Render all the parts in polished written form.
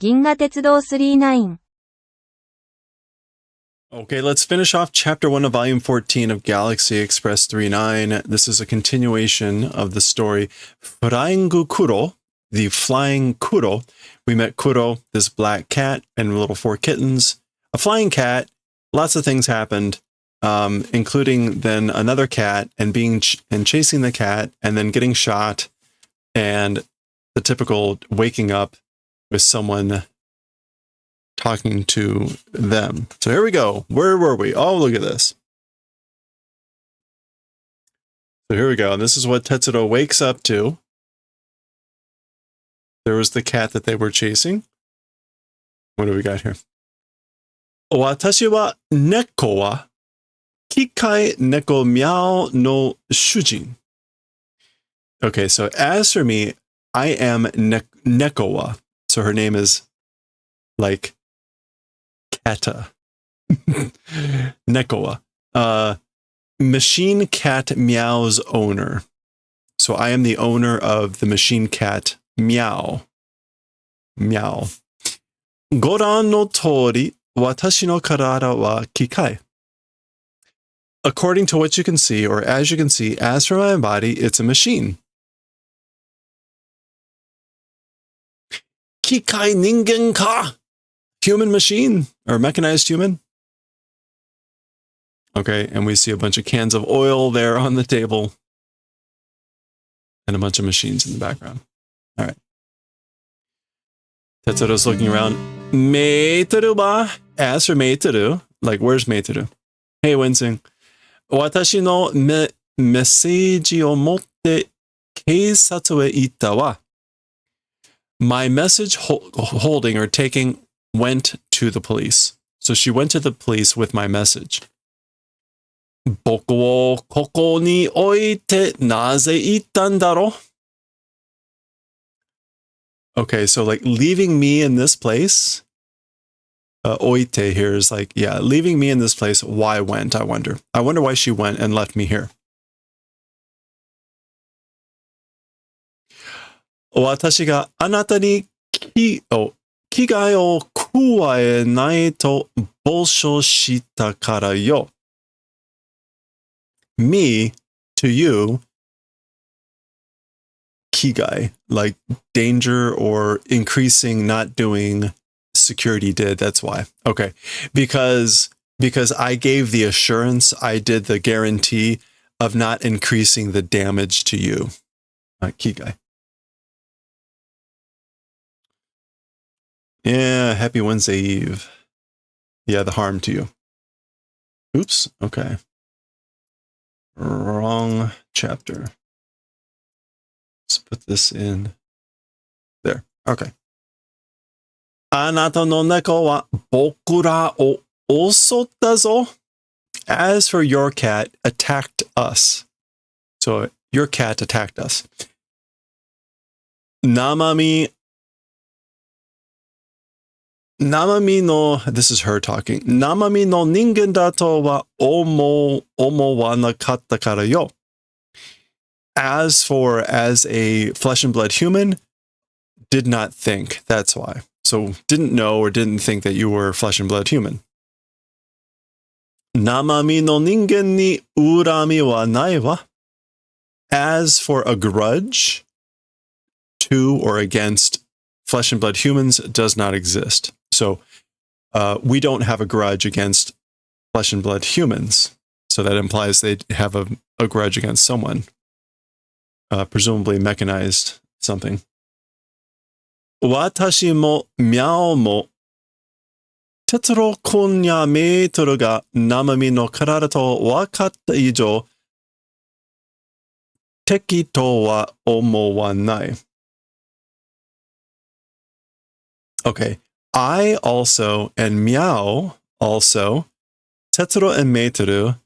銀河鉄道39 Okay, let's finish off Chapter 1 of Volume 14 of Galaxy Express 39. This is a continuation of the story Flying Kuro, the Flying Kuro. We met Kuro, this black cat, and little 4 kittens. A flying cat, lots of things happened, including then another cat and chasing the cat and then getting shot and the typical waking up with someone talking to them. So here we go. Where were we? Oh, look at this. So here we go. And this is what Tetsuro wakes up to. There was the cat that they were chasing. What do we got here? Watashi wa neko wa kikai neko miao no shujin. Okay, so as for me, I am neko wa. So her name is like Kata. Nekoa. Machine Cat Meow's owner. So I am the owner of the machine cat Meow. Meow. Goran no tori, watashi no karada wa kikai. According to what you can see, or as you can see, as for my body, it's a machine. Kikai ningen ka? Human machine or mechanized human. Okay, and we see a bunch of cans of oil there on the table and a bunch of machines in the background. All right. Tetsuro's looking around. Meitoru wa? As for Meitoru, like where's Meitoru? Hey, Winsing. Watashi no message o motte keisatsu e itta wa. My message holding or taking went to the police. So she went to the police with my message. Boku wo koko ni oite naze ittan daro? Okay, so like leaving me in this place. Oite here is like, yeah, leaving me in this place. Why went, I wonder. I wonder why she went and left me here. Watashi ga anata ni kigai o kuwae nai to bolsho shita kara yo. Me, to you, kigai, like danger or increasing, not doing, security did, that's why. Okay, because I gave the assurance, I did the guarantee of not increasing the damage to you. Kigai. Yeah, happy Wednesday Eve. Yeah, the harm to you. Oops, okay. Wrong chapter. Let's put this in there. Okay. Anata no neko wa bokura o osotta zo. As for your cat, attacked us. So your cat attacked us. Namami no, this is her talking. Namami no ningen dato wa omo wa nakatta kara yo. As a flesh and blood human, did not think. That's why. So didn't know or didn't think that you were flesh and blood human. Namami no ningen ni urami wa nai wa. As for a grudge to or against flesh and blood humans does not exist. So we don't have a grudge against flesh and blood humans. So that implies they have a grudge against someone, presumably mechanized something. Watashi mo miao mo Tetsuro kun ya Meitoru ga Namami no karada to wakatta ijo teki to wa omo wa nai. Okay. I also, and Meow also, Tetsuro and Meitoru,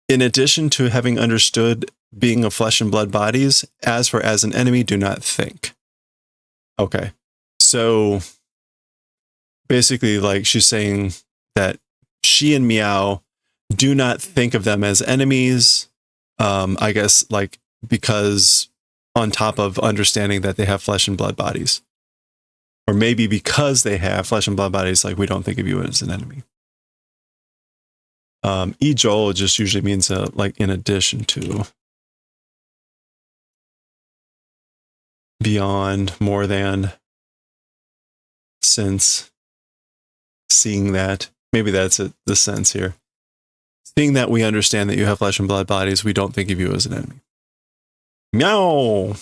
in addition to having understood being of flesh and blood bodies, as an enemy, do not think. Okay. So basically, like she's saying that she and Meow do not think of them as enemies. I guess like because on top of understanding that they have flesh and blood bodies. Or maybe because they have flesh and blood bodies, like we don't think of you as an enemy. Ijo just usually means like in addition to, beyond, more than, since, seeing that. Maybe that's the sense here. Seeing that we understand that you have flesh and blood bodies, we don't think of you as an enemy. Meow!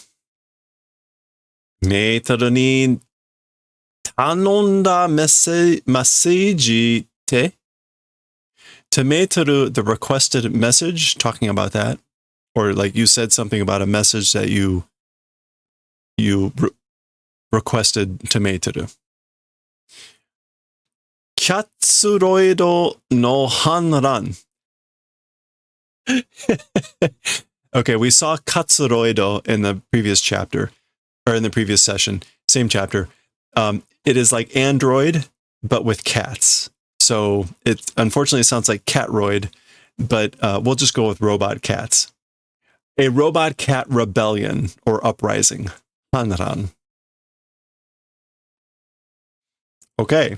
メートルに頼んだメッセージって To meitoru, the requested message, talking about that, or like you said something about a message that you requested to meitoru. Kyatsuroido no hanran. Okay, we saw Katsuroido in the previous chapter, or in the previous session, same chapter. It is like android, but with cats. So it unfortunately sounds like catroid, but we'll just go with robot cats. A robot cat rebellion or uprising. Hanran. Okay.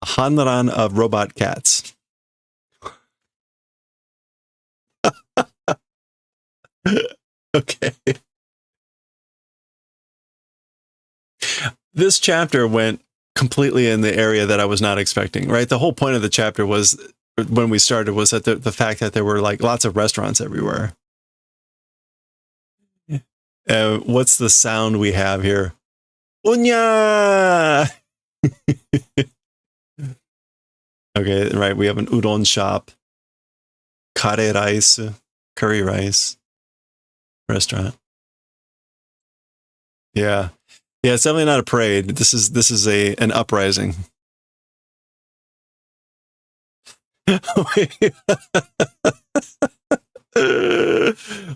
A Hanran of robot cats. Okay. This chapter went completely in the area that I was not expecting, right? The whole point of the chapter was, when we started, was that the fact that there were like lots of restaurants everywhere. What's the sound we have here? Unya! Okay, right. We have an udon shop, kare rice, curry rice restaurant. Yeah. Yeah, it's definitely not a parade. This is an uprising.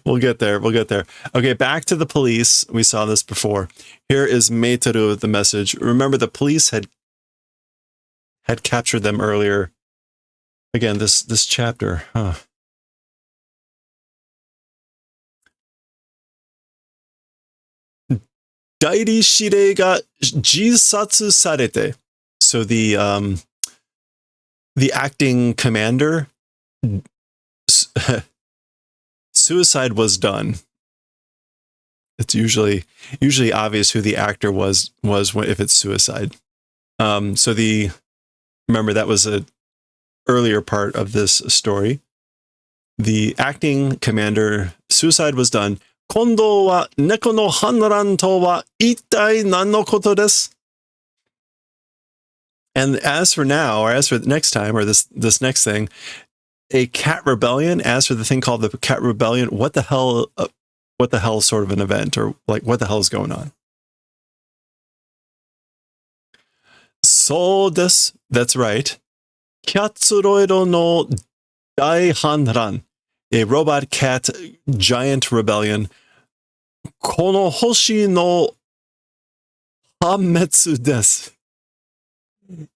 We'll get there. We'll get there. Okay, back to the police. We saw this before. Here is Meitoru, the message. Remember, the police had captured them earlier. Again, this chapter. Huh. Dairi shirei ga jisatsu sarete. So the acting commander, suicide was done. It's usually obvious who the actor was if it's suicide. So remember, that was a earlier part of this story. The acting commander, suicide was done. Kondo wa neko no hanran to wa ittai nan no koto desu? And as for now, or as for the next time, or this next thing, a cat rebellion, as for the thing called the cat rebellion, what the hell sort of an event, or like what the hell is going on? So desu, that's right. Kyatsuroido no daihanran, a robot cat giant rebellion. Kono hoshi no hametsu desu.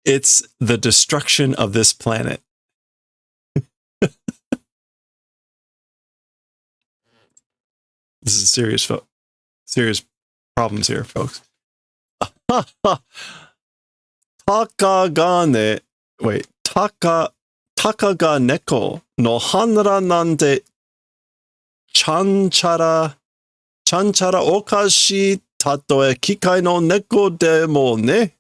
It's the destruction of this planet. This is serious problems here, folks. Taka ga neko no hanra nante chanchara okashi tatoe kikai no neko demo ne.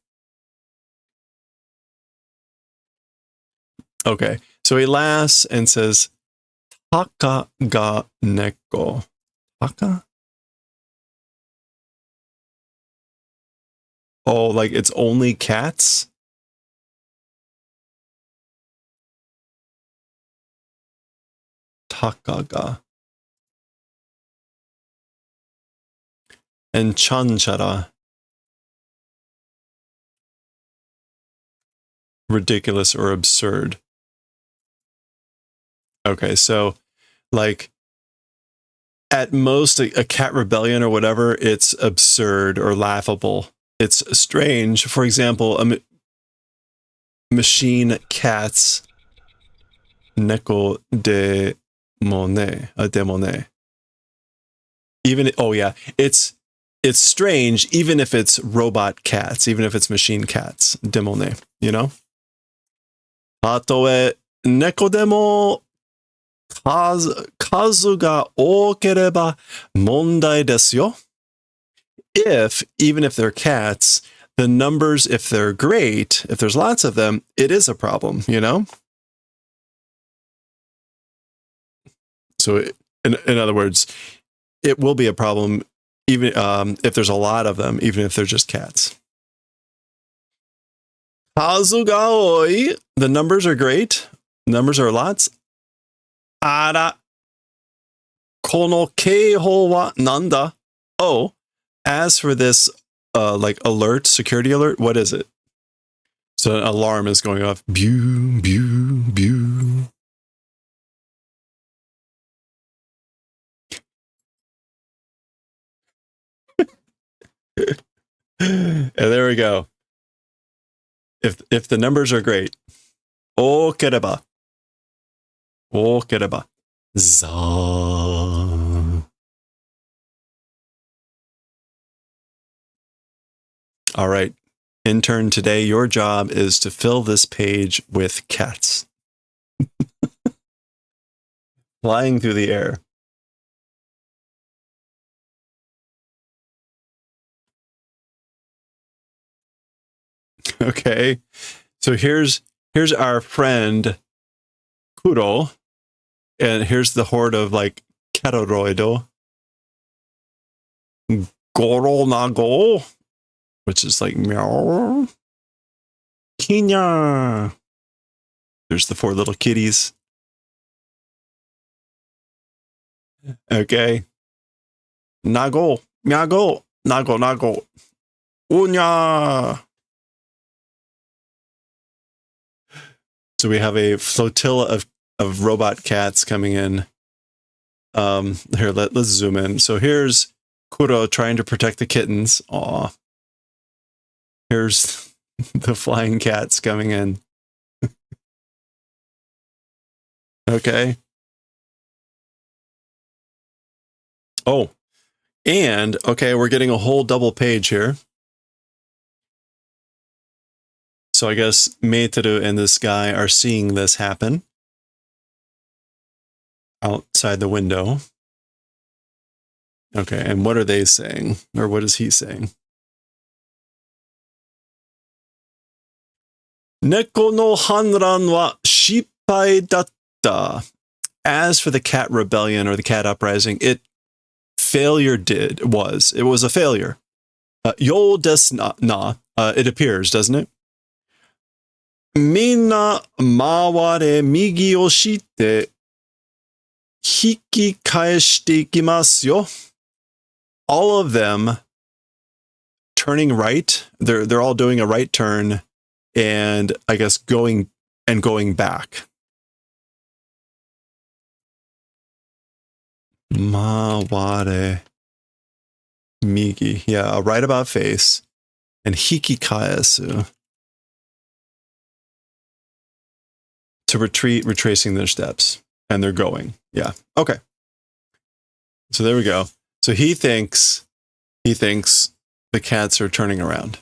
Okay, so he laughs and says, Taka ga neko. Taka? Oh, like it's only cats? Taka ga. And chanchara. Ridiculous or absurd. Okay, so like at most a cat rebellion or whatever, it's absurd or laughable. It's strange. For example, machine cats neko demone, a demone. Even, oh yeah, it's it's strange, even if it's robot cats, even if it's machine cats. でもね, you know? たとえ猫でも数が多ければ問題ですよ. Even if they're cats, the numbers, if they're great, if there's lots of them, it is a problem, you know? So in other words, it will be a problem even if there's a lot of them, even if they're just cats. 数が多い, the numbers are great. Numbers are lots. あら、この警報はなんだ? Oh, as for this like alert, security alert, what is it? So an alarm is going off. Pew, pew, pew. And there we go. If the numbers are great. 多ければ. 多ければ. ざー. All right. Intern, today your job is to fill this page with cats. Flying through the air. Okay. So here's our friend Kuro, and here's the horde of like Katoroido. Goronago, which is like meow. Kinya. There's the 4 little kitties. Okay. Nago, miago, nago. Unya. So we have a flotilla of robot cats coming in. Here, let's zoom in. So here's Kuro trying to protect the kittens. Aw. Here's the flying cats coming in. Okay. Oh, and okay, we're getting a whole double page here. So I guess Meiteru and this guy are seeing this happen outside the window. Okay, and what are they saying? Or what is he saying? Neko no hanran wa shippai datta. As for the cat rebellion or the cat uprising, it was a failure. Yo desu na. It appears, doesn't it? Minna maware migi o shite hiki kaeshite ikimasu yo. All of them turning right. They're all doing a right turn, and I guess going back. Maware migi. Yeah, a right about face. And hiki kaesu. To retracing their steps. And they're going. Yeah. Okay. So there we go. So he thinks the cats are turning around.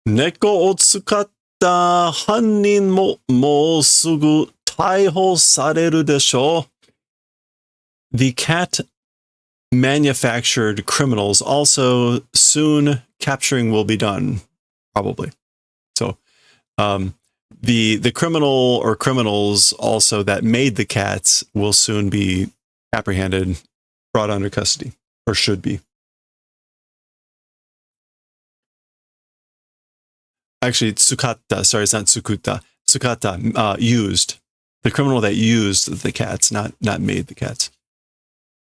Neko o tsukatta hannin mo sugu taihou sareru desho. The cat manufactured criminals also soon capturing will be done, probably. So the criminal or criminals also that made the cats will soon be apprehended, brought under custody, or should be. Actually, tsukatta, sorry, it's not tsukuta. Tsukatta, used. The criminal that used the cats, not made the cats.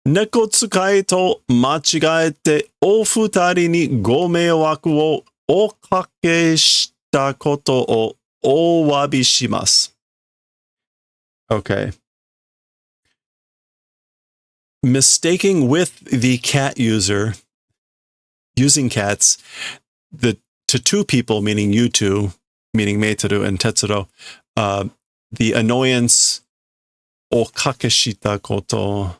Neko tsukai to machigaete o futari ni go meiwaku wo okake shita koto o owabi shimasu. Okay. Mistaking with the cat user, using cats, to 2 people, meaning you 2, meaning Meiteru and Tetsuro, the annoyance o kakeshita koto.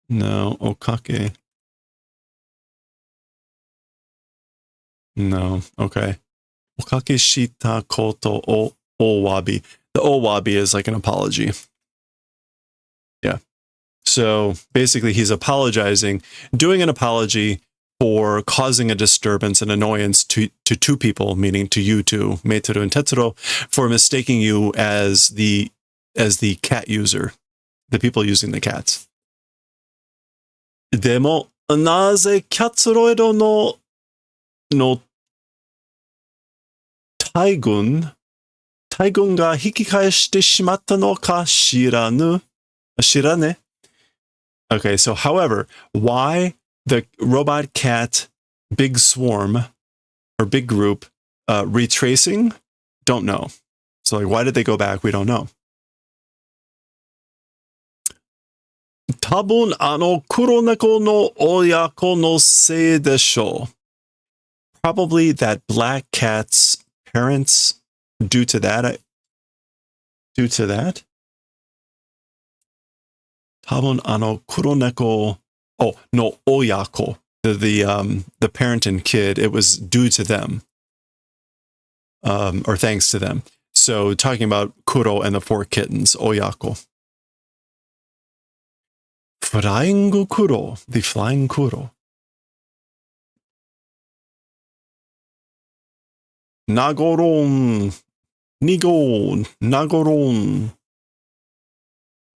No, okake. No, okay. Okake shita koto o owabi. The owabi is like an apology. Yeah. So basically, he's apologizing, doing an apology for causing a disturbance and annoyance to two people, meaning to you two, Meiteru and Tetsuro, for mistaking you as the cat user, the people using the cats. でも、なぜキャツロイドの大軍が引き返してしまったのか知らね。Okay, so however, why the robot cat big swarm or big group retracing? Don't know. So like, why did they go back? We don't know. 多分黒猫の親子のせいでしょう。Probably that black cat's parents due to that. 多分黒猫 no 親子 the parent and kid, it was due to them, or thanks to them. So talking about Kuro and the 4 kittens, oyako. Flying Kuro, the flying Kuro. Nagoron.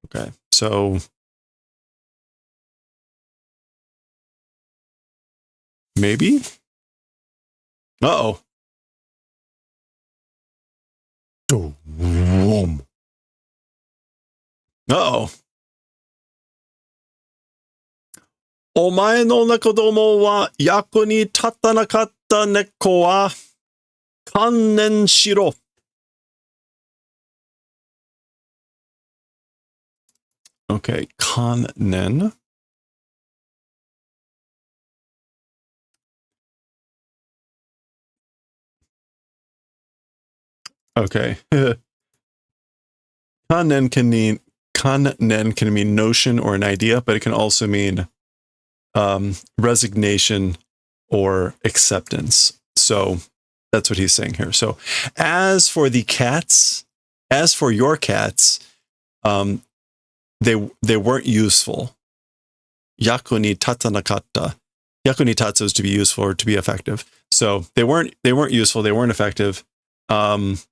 Okay, so maybe? Uh-oh. Uh-oh. お前の子供は役に立たなかった猫は観念しろ。Okay, kannen. Okay. Kannen can mean notion or an idea, but it can also mean resignation or acceptance. So that's what he's saying here. So as for your cats, they weren't useful. Yaku ni tatanakatta. Yaku ni tatsu is to be useful or to be effective. So they weren't useful. They weren't effective. Neko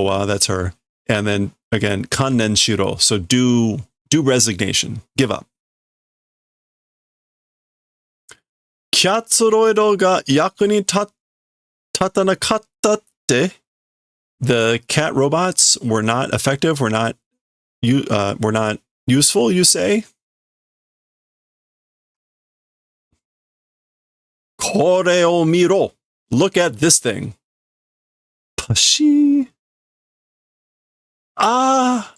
wa, that's her. And then again, kannen shiro. So do resignation. Give up. Kyatsuroido ga yaku ni tatanakatta te. The cat robots were not effective, were not useful, you say? Kore o miro. Look at this thing. Pashi. Ah.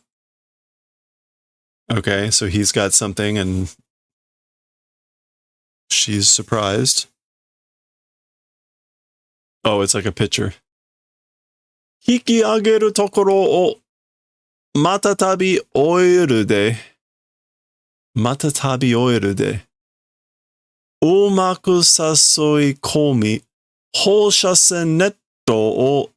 Okay, so he's got something and she's surprised. Oh, it's like a picture. Hiki ageru tokoro o matatabi oiru de. Matatabi oiru de. Umaku sasoi komi. 放射線ネットを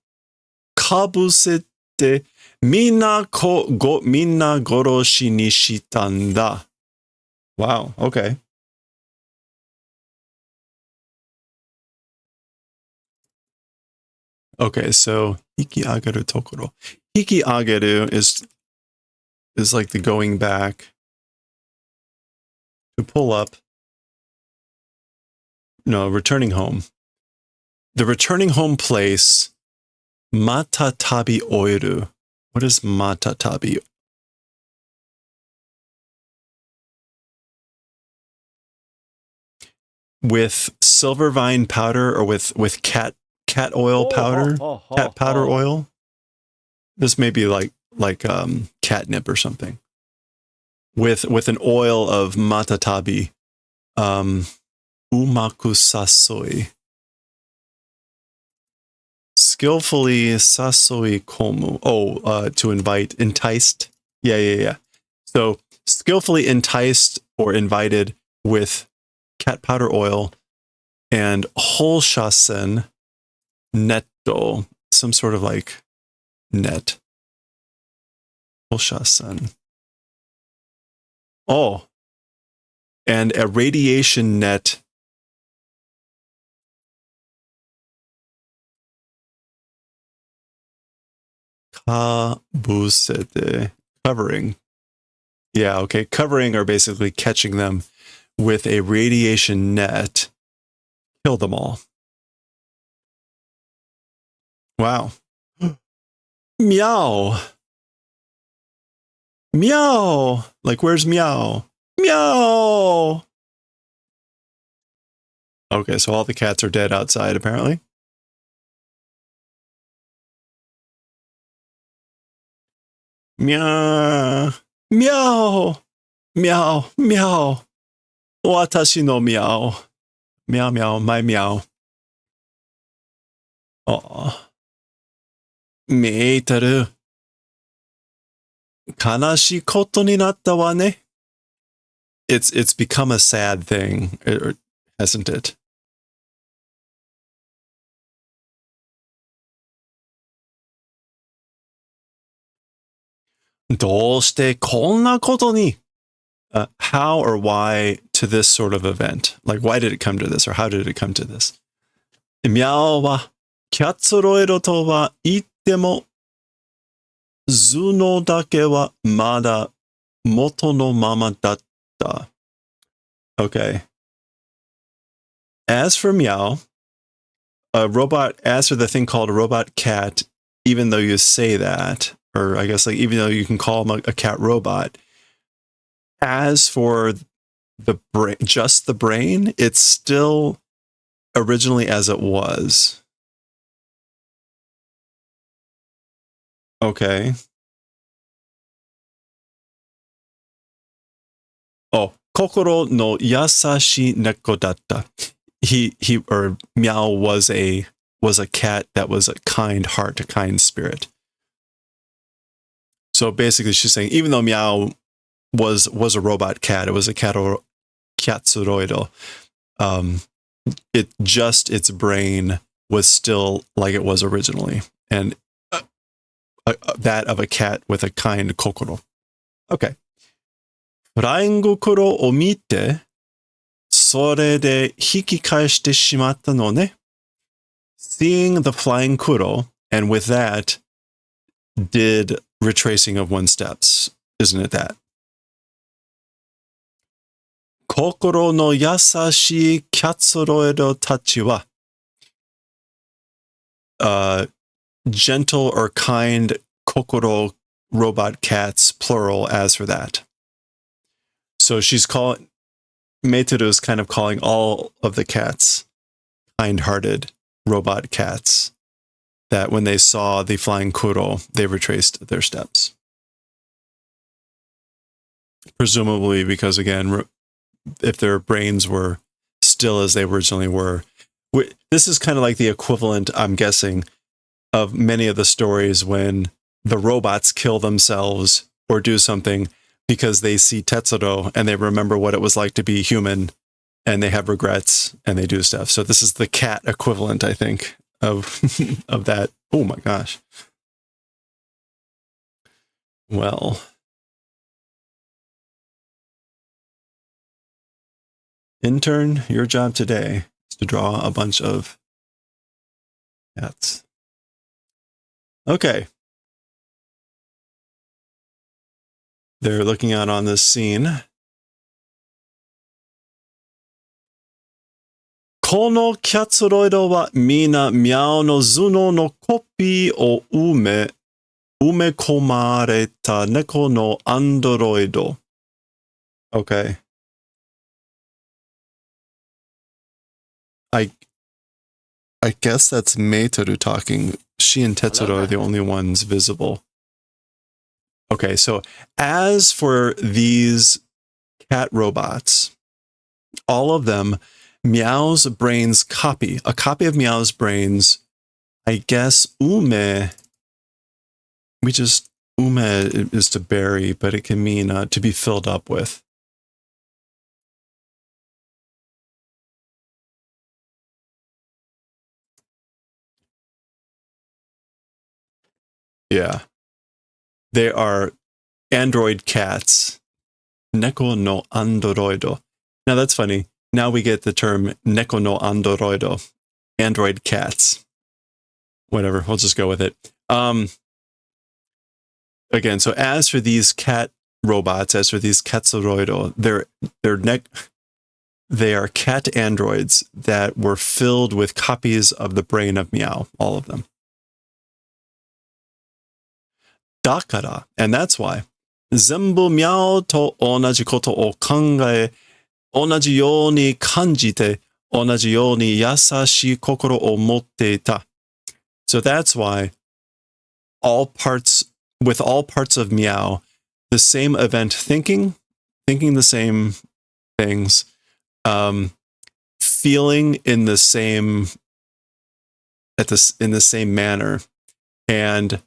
かぶせてみんな殺しにしたんだ. Wow, okay. Okay, so hiki ageru tokoro. Hiki ageru is like the going back. To pull up. No, returning home. The returning home place, matatabi oiru. What is matatabi? With silver vine powder or with cat oil powder, cat powder oil. This may be like catnip or something. with an oil of matatabi. Umaku sasoi. Skillfully sasoi komu. Oh, to invite, enticed. Yeah. So skillfully enticed or invited with cat powder oil and holshasen netto, some sort of like net. Holshasen. Oh, and a radiation net. Kabusete. Covering. Yeah, okay. Covering or basically catching them with a radiation net. Kill them all. Wow. Meow. Meow. Like, where's meow? Meow. Okay, so all the cats are dead outside, apparently. Meow. Meow. Meow. Meow. Watashi no meow. Meow, meow, my meow. Aw. Meitaru. Kanashi koto ni natta wa ne. It's become a sad thing, hasn't it? Doshite konna koto ni? How or why to this sort of event? Like, why did it come to this, or how did it come to this? Miao wa kyatsuroero to wa itte mo zuno dake wa mada moto no mama datta. Okay. As for meow, as for the thing called a robot cat, even though you say that, or I guess like even though you can call him a cat robot, as for the brain, just the brain, it's still originally as it was. Okay. Oh, kokoro no yasashi neko datta. He or Meow was a cat that was a kind heart, a kind spirit. So basically she's saying even though Meow was a robot cat, it was a katsuroido, its brain was still like it was originally, and that of a cat with a kind kokoro. Okay. Flying kuro o mite, それで引き返してしまったのね. Seeing the flying kuro, and with that, did retracing of one's steps. Isn't it that? 心の優しいキャツロイドたちは gentle or kind kokoro robot cats, plural, as for that. So she's calling, Meiteru is kind of calling all of the cats kind-hearted robot cats that when they saw the flying kuro, they retraced their steps. Presumably because, again, if their brains were still as they originally were. This is kind of like the equivalent, I'm guessing, of many of the stories when the robots kill themselves or do something because they see Tetsuro and they remember what it was like to be human and they have regrets and they do stuff. So this is the cat equivalent, I think, of of that. Oh my gosh. Well, intern, your job today is to draw a bunch of cats. Okay. They're looking out on this scene. このキャツロイドはみなミャオの頭脳のコピーを埋め込まれた猫のアンドロイド. Okay. I guess that's Meiteru talking. She and Tetsuro are the only ones visible. Okay, so as for these cat robots, all of them, Meow's brains copy. A copy of Meow's brains, I guess, ume is to bury, but it can mean to be filled up with. Yeah. They are android cats. Neko no androido. Now that's funny. Now we get the term neko no androido. Android cats. Whatever, we'll just go with it. Again, so as for these cat robots, as for these katsoroido, they are cat androids that were filled with copies of the brain of Meow, all of them. Dakara, and that's why. 全部ミャオと同じことを考え、同じように感じて、同じように優しい心を持っていた. So that's why with all parts of Meow, the same event thinking the same things, feeling in the same manner, and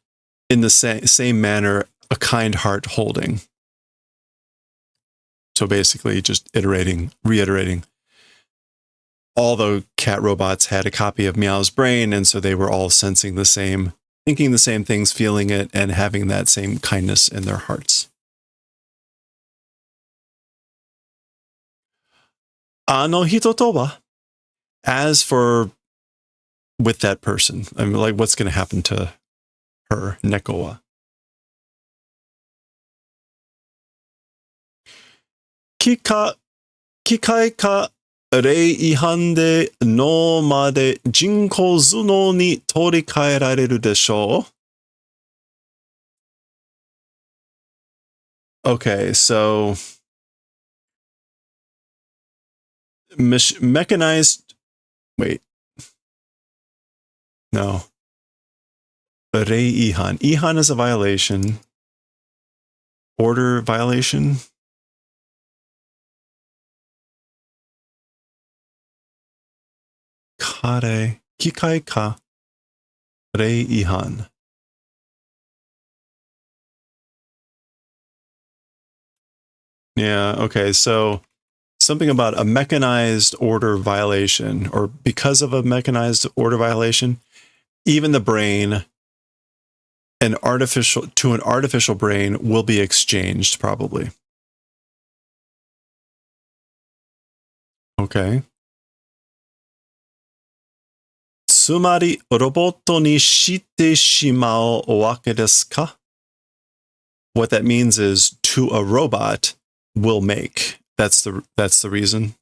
in the same manner, a kind heart holding. So basically just reiterating. All the cat robots had a copy of Meow's brain, and so they were all sensing the same, thinking the same things, feeling it, and having that same kindness in their hearts. Ano hito to wa? As for with that person, I mean, like, what's going to happen to her, Neko wa? Kikai ka rei ihan de no ma de jinkou zuno ni torikaerareru deshou? Okay, so mechanized. Wait. No. Rei ihan. Ihan is a violation. Order violation. Kare. Kikai ka. Rei ihan. Yeah, okay, so something about a mechanized order violation, or because of a mechanized order violation, even the brain, an artificial brain will be exchanged, probably. Okay. つまり、ロボットにしてしまうわけですか? What that means is, to a robot, will make. That's the reason.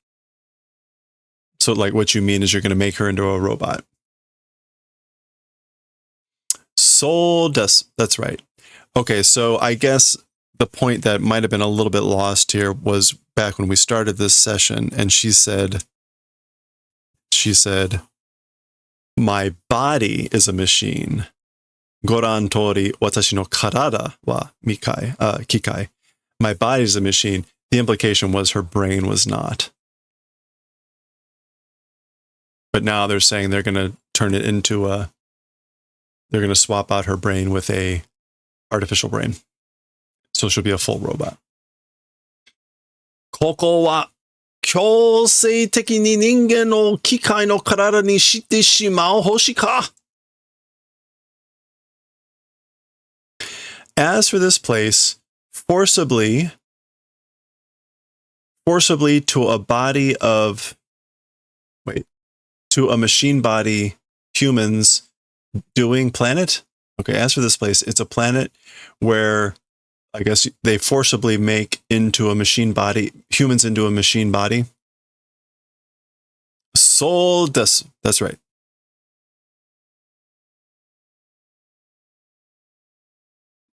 So, like, what you mean is you're going to make her into a robot. So that's right. Okay, so I guess the point that might have been a little bit lost here was back when we started this session, and she said, my body is a machine. Goran tori watashi no karada wa kikai. My body is a machine. The implication was her brain was not. But now they're saying they're going to turn it into they're going to swap out her brain with a artificial brain. So she'll be a full robot. ここは強制的に人間を機械の体にしてしまう星か? As for this place, forcibly to a body of, to a machine body, humans doing planet? Okay, as for this place, it's a planet where I guess they forcibly make into a machine body, humans into a machine body. So that's right.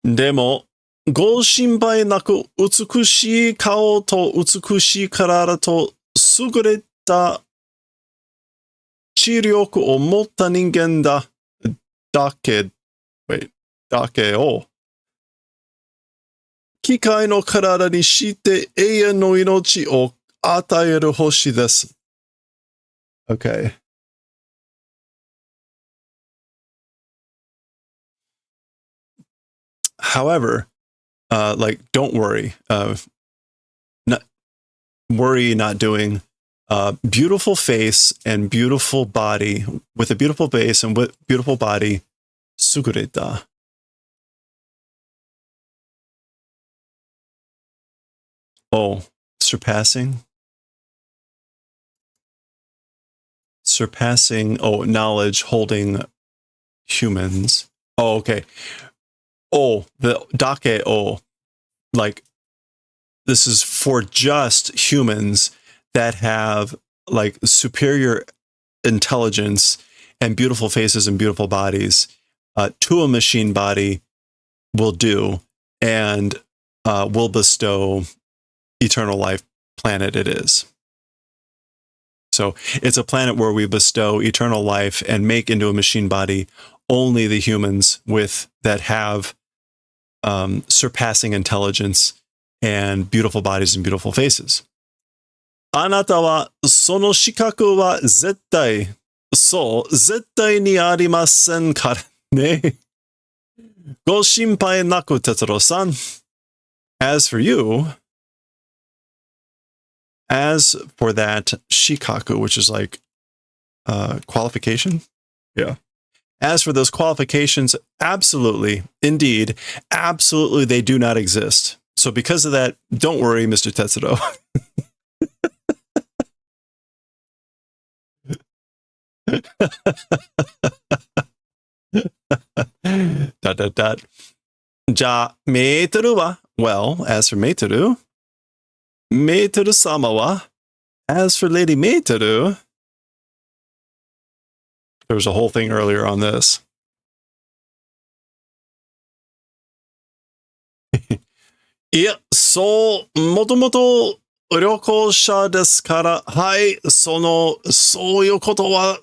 Demo, ご心配なく美しい顔と美しい体と優れた知力を持った人間だけを機械の体にして永遠の命を与える星です。Okay. However, like, don't worry. Not worry, not doing. Beautiful face and beautiful body, with a beautiful face and with beautiful body, sugureta. Oh, surpassing? Surpassing, knowledge holding humans. Oh, okay. Oh, the dake, like, this is for just humans that have, like, superior intelligence and beautiful faces and beautiful bodies. To a machine body will do, and will bestow eternal life planet it is. So it's a planet where we bestow eternal life and make into a machine body only the humans that have surpassing intelligence and beautiful bodies and beautiful faces. あなたはその資格は絶対にありませんからね。ご心配なく、哲郎さん。As for that shikaku, which is like qualification. Yeah. As for those qualifications, absolutely, indeed, absolutely, they do not exist. So because of that, don't worry, Mr. Tetsuro. ... じゃあ、メートルは Well, as for メートル、メートル様は As for Lady メートル、there was a whole thing earlier on this. いや、もともと旅行者ですから、はい、そういうことは、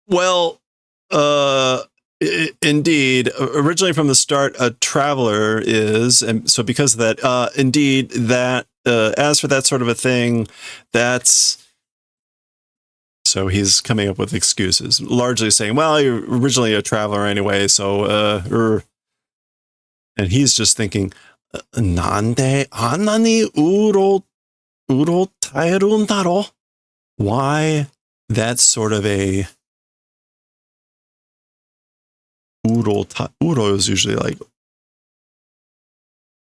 well, indeed, originally from the start, a traveler is, and so because of that, indeed, that, as for that sort of a thing, that's, so he's coming up with excuses, largely saying, well, you're originally a traveler anyway, so, and he's just thinking, なんであんなにうろたえるんだろ? Why that's sort of a uro is usually like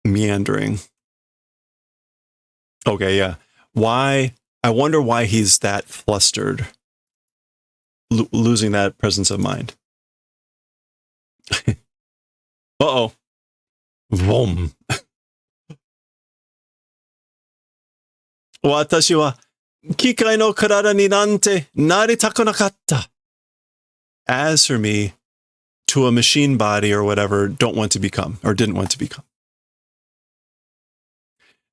meandering. Okay, yeah. Why? I wonder why he's that flustered, losing that presence of mind. Uh-oh. Vom. 私は機械の体になんてなりたくなかった. As for me, to a machine body or whatever, don't want to become, or didn't want to become.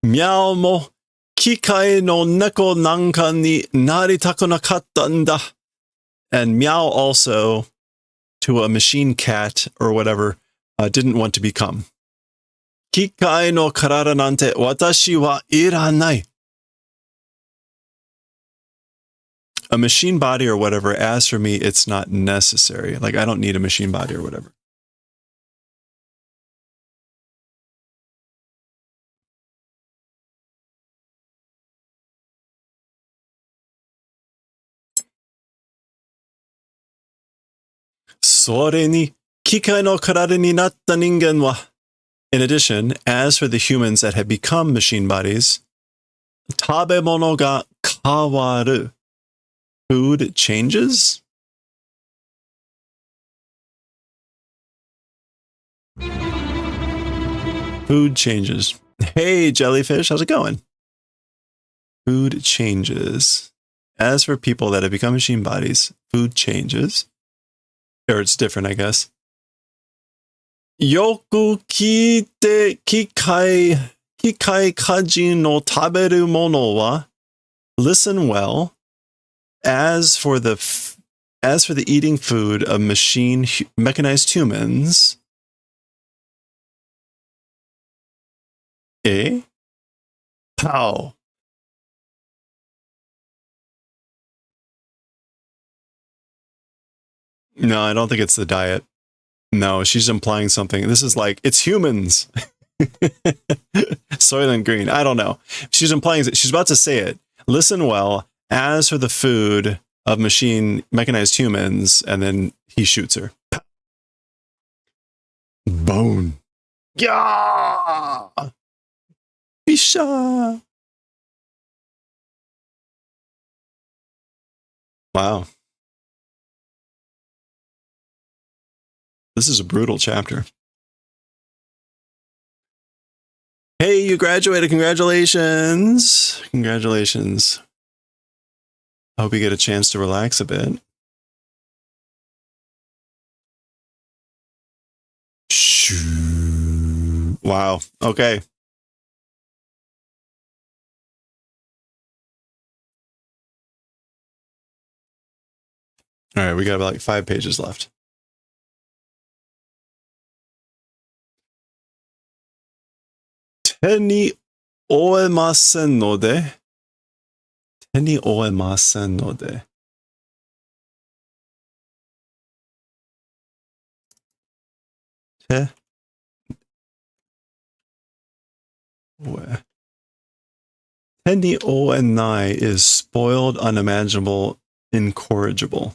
ミャオも機械の猫なんかになりたくなかったんだ. And Meow also, to a machine cat or whatever, didn't want to become. 機械の体なんて私はいらない. A machine body or whatever, as for me, it's not necessary. Like, I don't need a machine body or whatever. In addition, as for the humans that have become machine bodies, 食べ物が変わる. Food changes? Food changes. Hey, jellyfish, how's it going? Food changes. As for people that have become machine bodies, food changes. Or it's different, I guess. よく聞いて、機械家人の食べるものは Listen well. As for the eating food of mechanized humans, Eh? Pow. No, I don't think it's the diet. No, she's implying something. This is like, it's humans. Soylent Green. I don't know. She's implying that she's about to say it. Listen well. As for the food of mechanized humans, and then he shoots her. Bone. Yeah. Bisha. Wow. This is a brutal chapter. Hey, you graduated. Congratulations. Congratulations. I hope you get a chance to relax a bit. Shoo. Wow. Okay. All right, we got about like 5 pages left. Te ni oemasen no de. Te ni oemasen no de. Te. Oe. Te ni oenai is spoiled, unimaginable, incorrigible.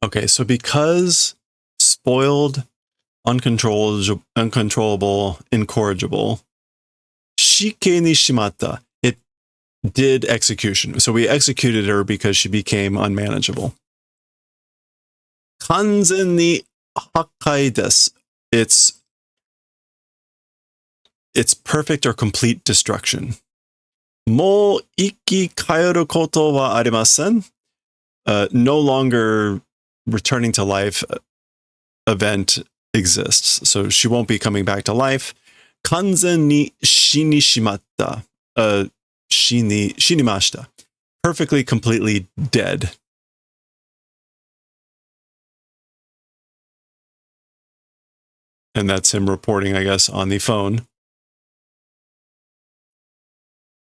Okay, so because spoiled, uncontrollable, incorrigible, shike ni shimatta, it did execution. So we executed her because she became unmanageable. Kanzen ni hakkai desu. It's perfect or complete destruction. Mo ikki kaeru koto wa arimasen. No longer returning to life event exists. So she won't be coming back to life. Kanzen ni shinishimatta. Shinimashita. Perfectly, completely dead. And that's him reporting, I guess, on the phone.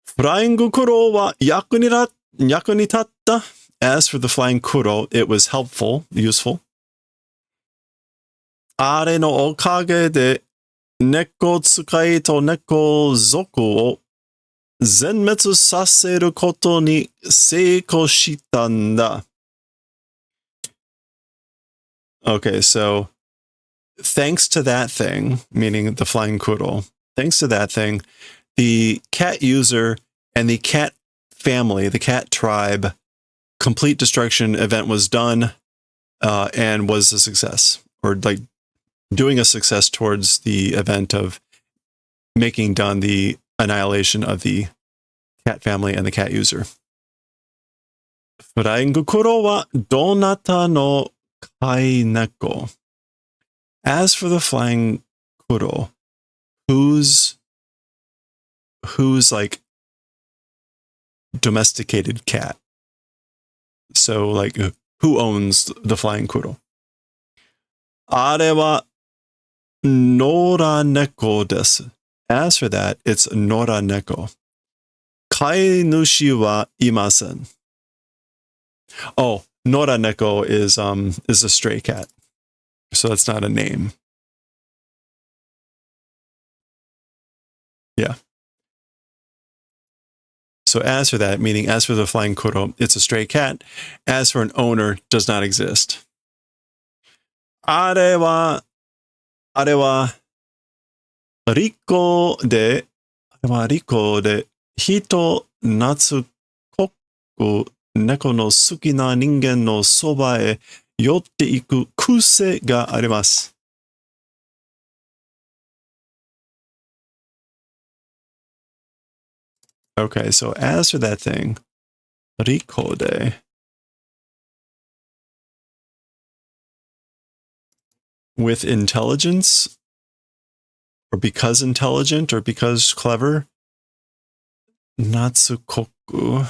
Flying kuro wa yaku ni tatta. As for the flying kuro, it was helpful, useful. Are no okage de neko tsukai to neko zoku o zenmetsu saseru koto ni seiko shita nda. Okay, so thanks to that thing, meaning the flying kuro, thanks to that thing, the cat user and the cat family, the cat tribe, complete destruction event was done and was a success, or like doing a success towards the event of making done the annihilation of the cat family and the cat user. Flying kuro wa donata no kaineko. As for the flying kuro, who's like domesticated cat? So like who owns the flying kuro? Are wa nora neko desu. As for that, it's nora neko. Kainushi wa imasen. Oh, nora neko is a stray cat. So that's not a name. Yeah. So as for that, meaning as for the flying kuro, it's a stray cat. As for an owner, does not exist. Are wa riko de hito natsukoku neko no suki na ningen no soba e yotte iku kuse ga arimasu. Okay, so as for that thing, riko de, with intelligence, or because intelligent, or because clever, natsukoku.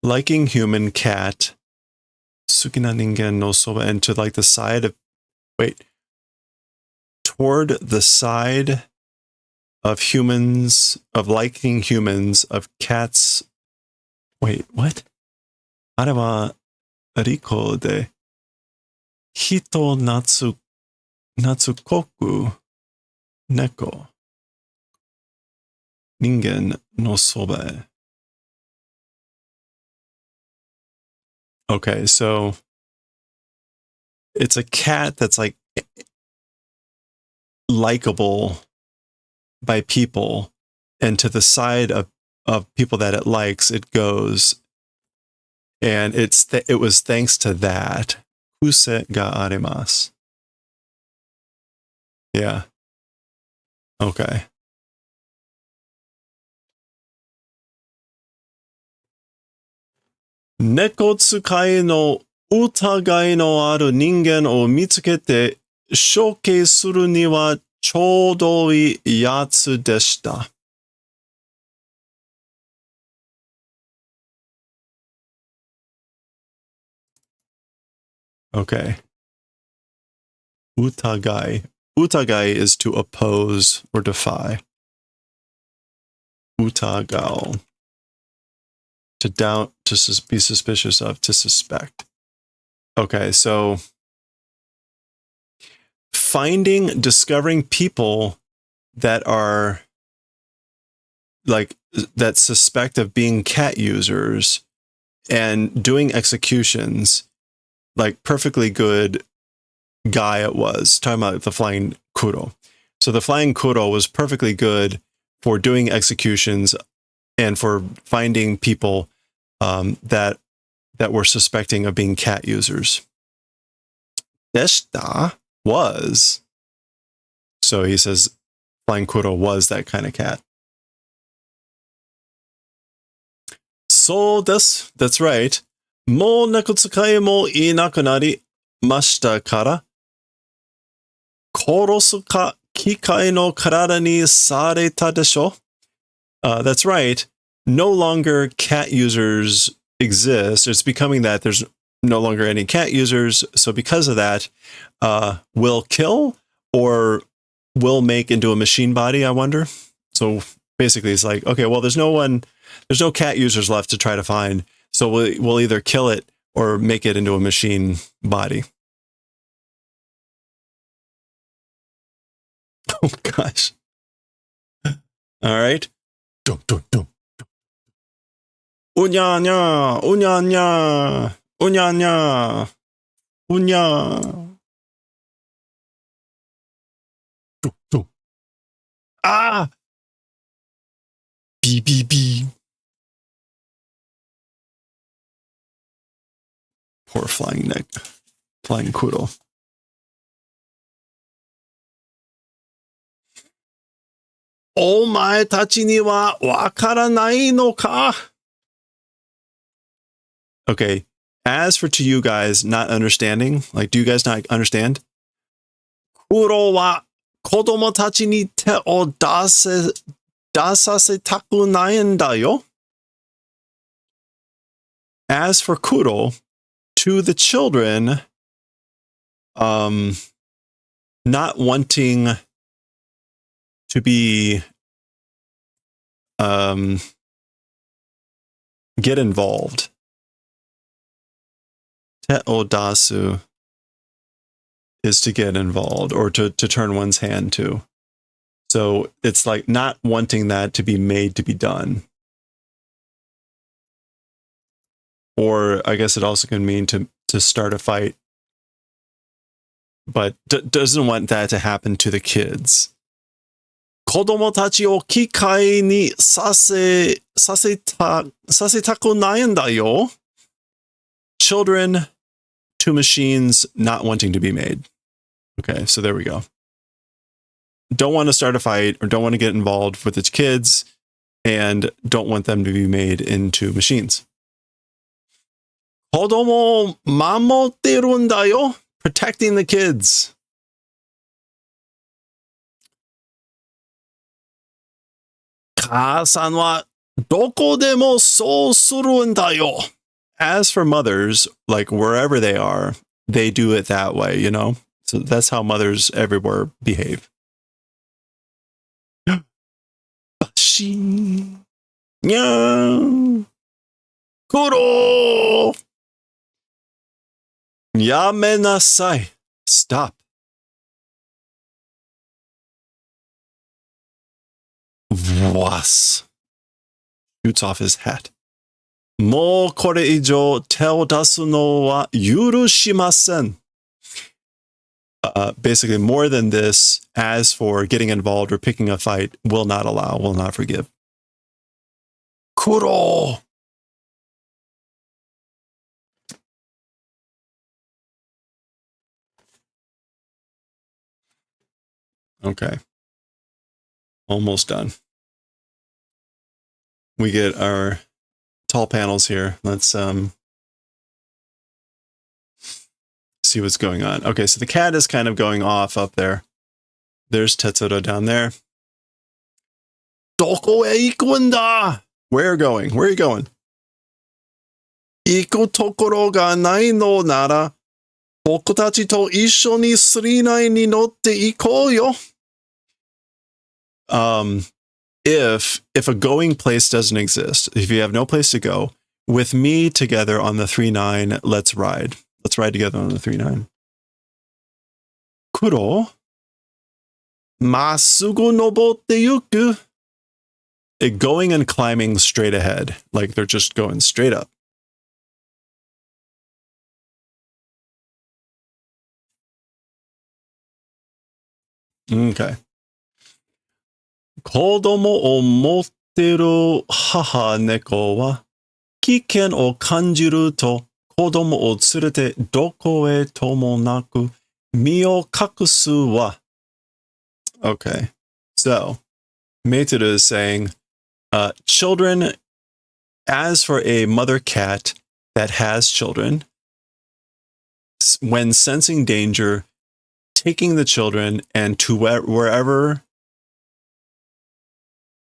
Liking human cat, sukina ningen no soba, and to like the side of Wait. Toward the side of humans, of liking humans, of cats. Wait, what? あれは、リコで、人懐こく、猫、人間のそばへ. Okay, so it's a cat that's like likable by people, and to the side of people that it likes, it goes. And it was thanks to that. Kuse ga arimasu. Yeah. Okay. Neko tsukai no utagai no aru ningen o mitsukete shokei suru ni wa chodoi yatsu deshita. Okay. Utagai. Utagai is to oppose or defy. Utagao. To doubt, to be suspicious of, to suspect. Okay, so discovering people that are like, that suspect of being cat users and doing executions, like perfectly good guy it was, talking about the flying kuro. So the flying kuro was perfectly good for doing executions and for finding people that were suspecting of being cat users. Deshita was. So he says flying kuro was that kind of cat. So that's right. Mo neko tsukai mo inaku nari mashita kara korosu ka kikai no karada ni sareta desho. That's right. No longer cat users exist. It's becoming that there's no longer any cat users. So because of that, will kill or will make into a machine body, I wonder. So basically it's like, okay, well, there's no cat users left to try to find. So we'll either kill it or make it into a machine body. Oh gosh. All right. Dum, dum, dum. Unya, unya, unya, unya. Ah! B. Poor flying kuro. Omae tachi ni wa wakaranai no ka? Okay, as for to you guys not understanding, like, do you guys not understand? Kuro wa kodomo tachi ni te o dasasetaku nai n da yo. As for kuro, to the children, not wanting to be get involved. Te odasu is to get involved or to turn one's hand to. So it's like not wanting that to be made to be done. Or I guess it also can mean to start a fight, but doesn't want that to happen to the kids. Kodomo tachi o kikai ni sasetaku nai n da yo. Children to machines not wanting to be made. Okay, so there we go. Don't want to start a fight or don't want to get involved with its kids and don't want them to be made into machines. Kodomo mamotteru n da yo. Protecting the kids. Kaasan wa doko demo sou suru n da yo. As for mothers, like wherever they are, they do it that way, you know? So that's how mothers everywhere behave. Bashi. Nya. Kuro. Yamenasai. Stop. Was. Shoots off his hat. Mo kore ijo te o dasu no wa yurushimasen. Basically, more than this, as for getting involved or picking a fight, will not allow, will not forgive. Kuro! Okay. Almost done. We get our tall panels here. Let's see what's going on. Okay, so the cat is kind of going off up there. There's Tetsuro down there. Doko e iku n da? Where are you going? Where are you going? Iku tokoro ga nai no nara, boku tachi to issho ni 39 ni notte ikou yo. If a going place doesn't exist, if you have no place to go, with me together on the 39, let's ride. Let's ride together on the 39. Kuro masugu nobotte yuku. Going and climbing straight ahead, like they're just going straight up. Okay. Kodomo o motteru haha neko wa kiken o kanjiru to kodomo o tsurete doko e tomo naku mi o kakusu wa. Okay. So, Meituru is saying, children, as for a mother cat that has children, when sensing danger, taking the children and to wherever,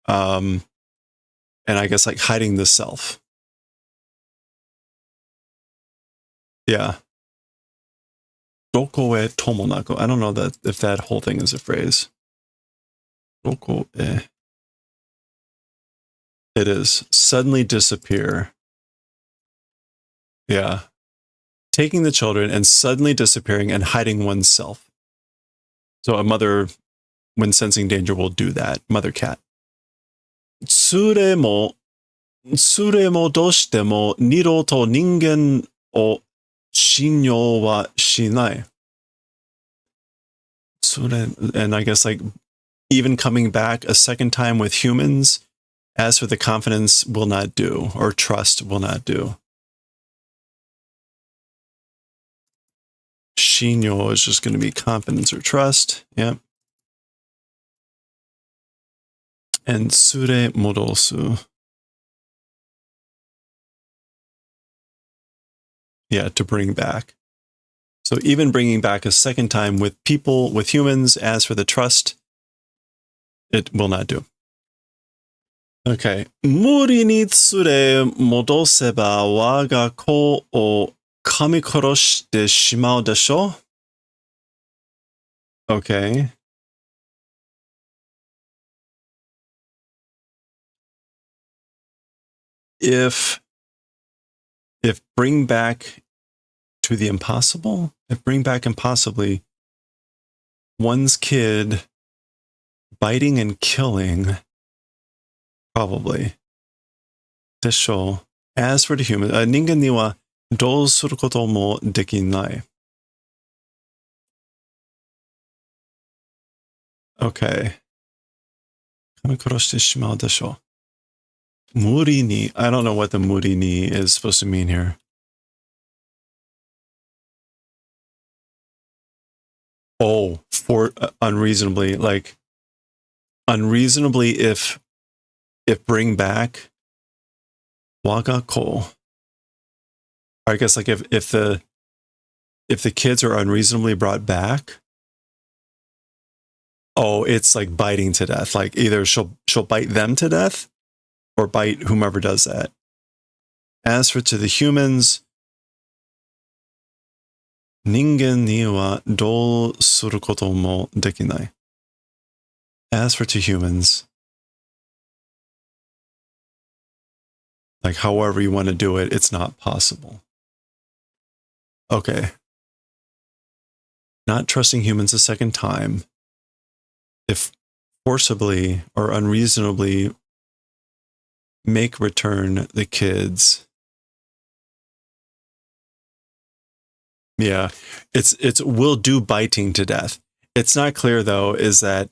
and I guess like hiding the self. Yeah. Doko e tomonaku. I don't know that if that whole thing is a phrase. Doko e. It is. Suddenly disappear. Yeah. Taking the children and suddenly disappearing and hiding oneself. So a mother, when sensing danger, will do that. Mother cat. Tsure mo doshite mo niro to ningen o shinyo wa shinai. And I guess like even coming back a second time with humans, as for the confidence, will not do, or trust will not do. Shinyo is just going to be confidence or trust. Yep. And sure modosu. Yeah, to bring back. So even bringing back a second time with people, with humans, as for the trust, it will not do. Okay. Muri ni tsure modoseba waga ko o kamikoroshite shimau desho? Okay. If bring back to the impossible, if bring back impossibly, one's kid biting and killing, probably. Desho. As for the human, ningen ni wa dou suru koto mo dekinai. Okay. Kamikoroshite shimau desho. Muri ni. I don't know what the muri ni is supposed to mean here. Oh, for unreasonably, like unreasonably if bring back waga ko. I guess like if the kids are unreasonably brought back, oh, it's like biting to death. Like either she'll bite them to death or bite whomever does that. As for to the humans, Ningen ni wa dou suru koto mo dekinai. As for to humans, like however you want to do it, it's not possible. Okay. Not trusting humans a second time. If forcibly or unreasonably make return the kids. Yeah, it's will do biting to death. It's not clear though. Is that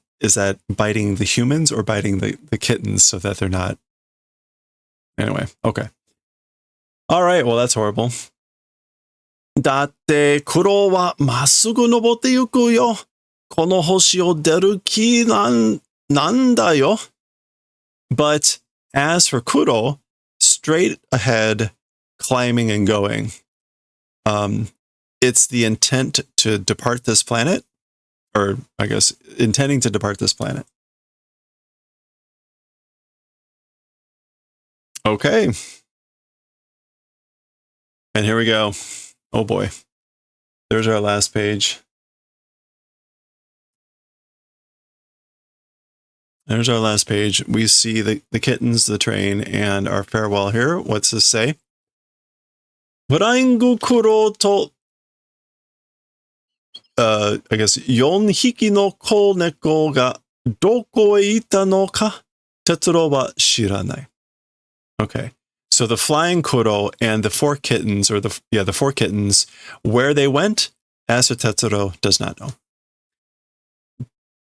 biting the humans or biting the kittens so that they're not? Anyway, okay. All right. Well, that's horrible. だって黒はまっすぐ登ってゆくよ。この星を出る気なんだよ。But as for Kuro, straight ahead, climbing and going. It's the intent to depart this planet, or I guess intending to depart this planet. Okay. And here we go. Oh boy. There's our last page. There's our last page. We see the kittens, the train, and our farewell here. What's this say? Flying Kuro to I guess 4匹の子猫がどこへ行ったのか哲郎は知らない. Okay. So the flying kuro and the four kittens, or the four kittens, where they went, as for Tetsuro, does not know.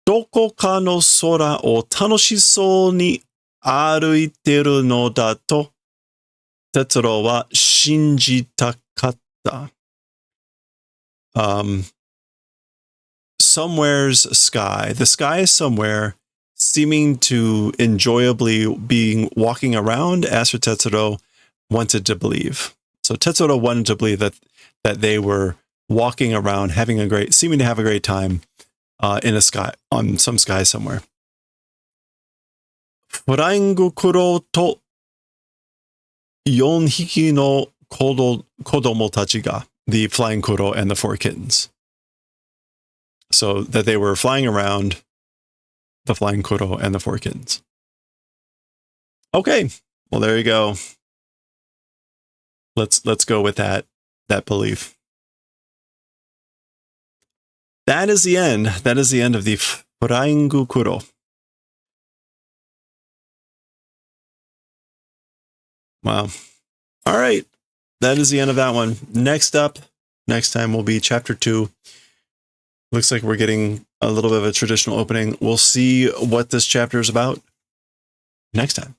どこかの空を楽しそうに歩いてるのだと、Tetsuroは信じたかった。Somewhere's sky. The sky is somewhere, seeming to enjoyably being walking around, as for Tetsuro wanted to believe. So Tetsuro wanted to believe that they were walking around, seeming to have a great time in a sky, on some sky somewhere. Flying Kuro to 4匹の子供たちが, the flying kuro and the four kittens. So that they were flying around, the flying kuro and the four kittens. Okay, well there you go. Let's go with that belief. That is the end. That is the end of the Flying Kuro. Wow. All right. That is the end of that one. Next time will be chapter 2. Looks like we're getting a little bit of a traditional opening. We'll see what this chapter is about next time.